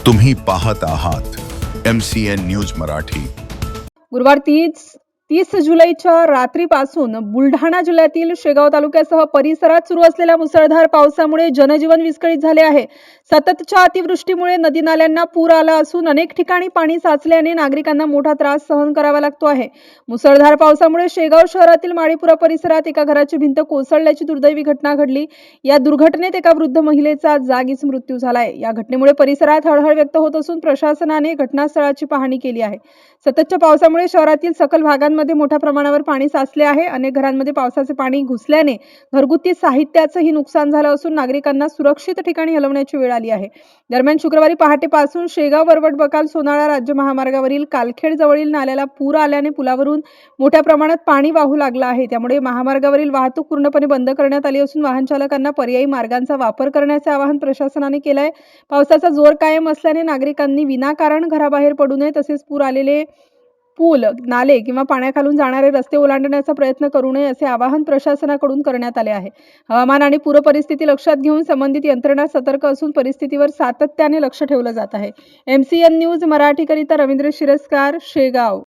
तुम्ही पाहत आहात MCN न्यूज मराठी। गुरुवार 30 जुलैच्या रात्रीपासून बुलढाणा जिल्ह्यातील शेगाव तालुक्यासह परिसरात सुरू असलेल्या मुसळधार पावसामुळे जनजीवन विस्कळीत झाले आहे। सततच्या अतिवृष्टीमुळे नदी नाल्यांना पूर आला असून अनेक ठिकाणी पाणी साचल्याने नागरिकांना मोठा त्रास सहन करावा लागतो आहे। मुसळधार पावसामुळे शेगाव शहरातील माळीपुरा परिसरात एका घराची भिंत कोसळल्याची दुर्दैवी घटना घडली। या दुर्घटनेत एका वृद्ध महिलेचा जागीच मृत्यू झालाय। या घटनेमुळे परिसरात हळहळ व्यक्त होत असून प्रशासनाने घटनास्थळाची पाहणी केली आहे। सततच्या पावसामुळे शहरातील सखल भागांमध्ये मोठ्या प्रमाणावर पाणी साचले आहे। अनेक घरांमध्ये पावसाचे पाणी घुसल्याने घरगुती साहित्याचेही नुकसान झाले असून नागरिकांना सुरक्षित ठिकाणी हलवण्याची वेळ आली आहे। दरम्यान शुक्रवारी पहाटेपासून शेगाव वरवट बकाल सोनाळा राज्य महामार्गावरील कालखेड जवळील नाल्याला पूर आल्याने पुलावरून मोठ्या प्रमाणात पाणी वाहू लागले आहे। त्यामुळे महामार्गावरील वाहतूक पूर्णपणे बंद करण्यात आली असून वाहन चालकांना पर्यायी मार्गांचा वापर करण्याचे आवाहन प्रशासनाने केले आहे। पावसाचा जोर कायम असल्याने नागरिकांनी विनाकारण घराबाहेर पडू नये, तसेच पूर आलेले पूल, नाले किंवा पाण्याखालून जाणारे रस्ते ओलांडण्याचा प्रयत्न करू नये असे आवाहन प्रशासनाकडून करण्यात आले आहे। हवामान आणि पूर परिस्थिती लक्षात घेऊन संबंधित यंत्रणा सतर्क असून परिस्थितीवर सातत्याने लक्ष ठेवले जात आहे। MCN न्यूज मराठीकरिता रवींद्र शिरस्कार, शेगाव।